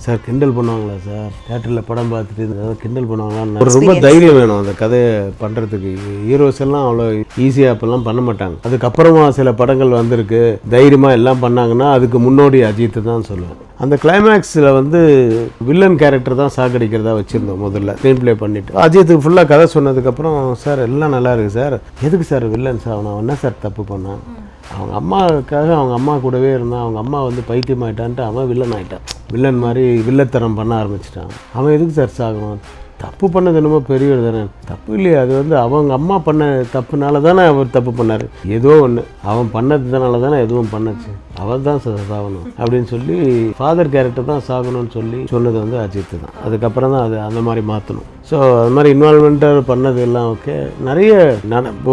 Sir கிண்டல் பண்ணுவாங்களா sir, தியேட்டரில் படம் பார்த்துட்டு ஏதாவது கிண்டல் பண்ணுவாங்களான்னு ஒரு ரொம்ப தைரியம் வேணும் அந்த கதையை பண்ணுறதுக்கு. ஹீரோஸ் எல்லாம் அவ்வளோ ஈஸியாக அப்பெல்லாம் பண்ண மாட்டாங்க. அதுக்கப்புறமா சில படங்கள் வந்திருக்கு தைரியமாக எல்லாம் பண்ணாங்கன்னா அதுக்கு முன்னோடி அஜித் தான் சொல்லுவேன். அந்த கிளைமேக்ஸில் வந்து வில்லன் கேரக்டர் தான் சாகடிக்கிறதா வச்சுருந்தோம் முதல்ல ஸ்க்ரீன் ப்ளே பண்ணிவிட்டு. அஜித்துக்கு ஃபுல்லாக கதை சொன்னதுக்கப்புறம் சார் எல்லாம் நல்லா இருக்குது சார், எதுக்கு சார் வில்லன் சார் அவன் என்ன சார் தப்பு பண்ணான், அவங்க அம்மாவுக்காக அவங்க அம்மா கூடவே இருந்தான், அவங்க அம்மா வந்து பைத்தியம் ஆகிட்டான்ட்டு அவன் வில்லன் ஆகிட்டான், வில்லன் மாதிரி வில்லத்தனம் பண்ண ஆரம்பிச்சிட்டான், அவன் எதுக்கு சார் சாகணும், தப்பு பண்ணது என்னமோ பெரியவர் தானே, தப்பு இல்லையா, அது வந்து அவங்க அம்மா பண்ண தப்புனால தானே அவர் தப்பு பண்ணார், ஏதோ ஒன்று அவன் பண்ணதுனால தானே எதுவும் பண்ணச்சு, அவர் தான் சாகணும் அப்படின்னு சொல்லி ஃபாதர் கேரக்டர் தான் சாகணும்னு சொல்லி சொன்னது வந்து அஜித் தான். அதுக்கப்புறம் தான் அது அந்த மாதிரி மாற்றணும். ஸோ அது மாதிரி இன்வால்மெண்ட்டாக பண்ணது எல்லாம் ஓகே. நிறைய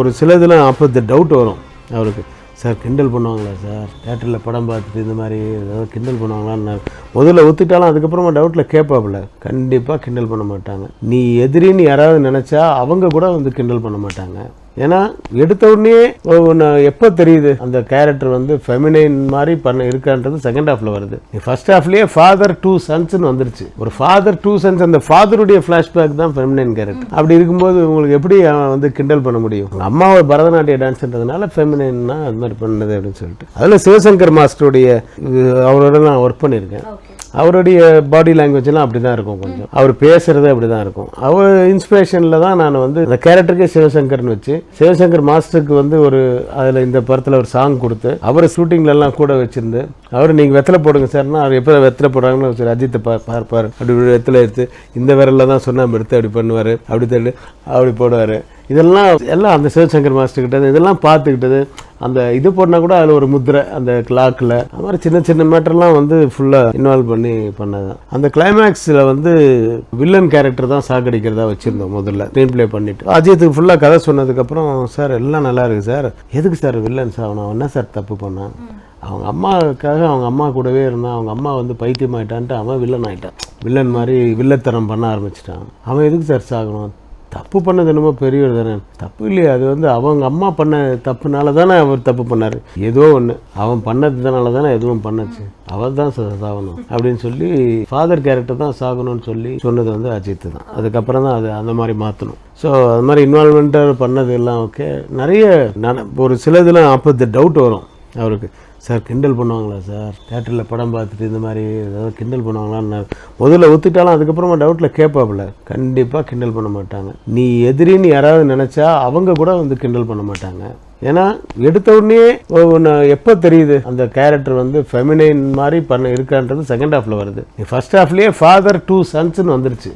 ஒரு சிலதுலாம் அப்போ டவுட் வரும் அவருக்கு, சார் கிண்டல் பண்ணுவாங்களா சார், தியேட்டரில் படம் பார்த்துட்டு இந்த மாதிரி ஏதாவது கிண்டல் பண்ணுவாங்களான்னு முதல்ல ஒத்துட்டாலும் அதுக்கப்புறமா டவுட்டில் கேட்பாப்புல. கண்டிப்பாக கிண்டல் பண்ண மாட்டாங்க. நீ எதிரின்னு யாராவது நினச்சா அவங்க கூட வந்து கிண்டல் பண்ண மாட்டாங்க. ஏன்னா எடுத்த உடனே எப்போ தெரியுது அந்த கேரக்டர் வந்து ஃபெமினைன் மாதிரி இருக்கான்றது செகண்ட் ஹாஃப்ல வருது. ஃபர்ஸ்ட் ஹாஃப்லேயே ஃபாதர் 2 சன்ஸ்னு வந்துருச்சு. ஒரு ஃபாதர் 2 சன்ஸ், அந்த ஃபாதருடைய ஃப்ளாஷ்பேக் தான் ஃபெமினைன் கேரக்டர். அப்படி இருக்கும்போது உங்களுக்கு எப்படி வந்து கிண்டல் பண்ண முடியும்? அம்மாவை பரதநாட்டிய டான்ஸ்ன்றதுனால ஃபெமினைன்னா அது மாதிரி பண்ணது அப்படின்னு சொல்லிட்டு. அதில் சிவசங்கர் மாஸ்டருடைய அவரோட நான் ஒர்க் பண்ணியிருக்கேன். அவருடைய பாடி லாங்குவேஜ்லாம் அப்படி தான் இருக்கும், கொஞ்சம் அவர் பேசுறது அப்படி தான் இருக்கும். அவர் இன்ஸ்பிரேஷனில் தான் நான் வந்து அந்த கேரக்டருக்கே சிவசங்கர்னு வச்சு, சிவசங்கர் மாஸ்டருக்கு வந்து ஒரு அதில் இந்த படத்தில் ஒரு சாங் கொடுத்து அவர் ஷூட்டிங்லலாம் கூட வச்சுருந்து அவர் நீங்கள் வெத்தலை போடுங்க சார்னா அவர் எப்போ வெத்தலை போடுறாங்கன்னு சரி அஜித்தை பார்ப்பார், அப்படி வெத்தலை எடுத்து இந்த விரலில் தான் சொன்னால் எடுத்து அப்படி பண்ணுவார், அப்படி தள்ளு அப்படி போடுவார். எல்லாம் அந்த சிவசங்கர் மாஸ்டர் கிட்ட இதெல்லாம் பார்த்துக்கிட்டது. அந்த இது போனால் கூட அதில் ஒரு முத்திரை அந்த கிளாக்கில் அது மாதிரி சின்ன சின்ன மேட்டர்லாம் வந்து ஃபுல்லாக இன்வால்வ் பண்ணி பண்ணதான். அந்த கிளைமேக்ஸில் வந்து வில்லன் கேரக்டர் தான் சாகடிக்கிறதா வச்சுருந்தோம் முதல்ல ஸ்க்ரீன் ப்ளே பண்ணிவிட்டு. அஜித்துக்கு ஃபுல்லாக கதை சொன்னதுக்கப்புறம் சார் எல்லாம் நல்லா இருக்குது சார், எதுக்கு சார் வில்லன் சார் அவன் என்ன சார் தப்பு பண்ணான், அவங்க அம்மாவுக்காக அவங்க அம்மா கூடவே இருந்தான், அவங்க அம்மா வந்து பைத்தியம் ஆகிட்டான்ட்டு அவன் வில்லன் ஆகிட்டான், வில்லன் மாதிரி வில்லத்தனம் பண்ண ஆரம்பிச்சிட்டான், அவன் எதுக்கு சார் சாகணும், தப்பு பண்ணது என்னமோ பெரியவர் தானே, தப்பு இல்லையா, அது வந்து அவங்க அம்மா பண்ண தப்புனால தானே அவர் தப்பு பண்ணார், ஏதோ ஒன்று அவன் பண்ணதுனால தானே எதுவும் பண்ணச்சு, அவர் தான் சாகணும் அப்படின்னு சொல்லி ஃபாதர் கேரக்டர் தான் சாகணும்னு சொல்லி சொன்னது வந்து அஜித் தான். அதுக்கப்புறம் தான் அது அந்த மாதிரி மாற்றணும். ஸோ அது மாதிரி இன்வால்மெண்ட்டாக பண்ணது எல்லாம் ஓகே. நிறைய ஒரு சிலதுலாம் அப்போ டவுட் வரும் அவருக்கு, சார் கிண்டல் பண்ணுவாங்களா சார், தியேட்டரில் படம் பார்த்துட்டு இந்த மாதிரி ஏதாவது கிண்டல் பண்ணுவாங்களான்னு முதல்ல ஒத்துட்டாலும் அதுக்கப்புறமா டவுட்டில் கேட்பாப்புல. கண்டிப்பாக கிண்டல் பண்ண மாட்டாங்க. நீ எதிரின்னு யாராவது நினச்சா அவங்க கூட வந்து கிண்டல் பண்ண மாட்டாங்க. ஏன்னா எடுத்த உடனே எப்போ தெரியுது அந்த கேரக்டர் வந்து ஃபெமினைன் மாதிரி இருக்கான்றது செகண்ட் ஹாஃப்ல வருது. ஃபர்ஸ்ட் ஹாஃப்லேயே ஃபாதர் 2 சன்ஸ்னு வந்துருச்சு.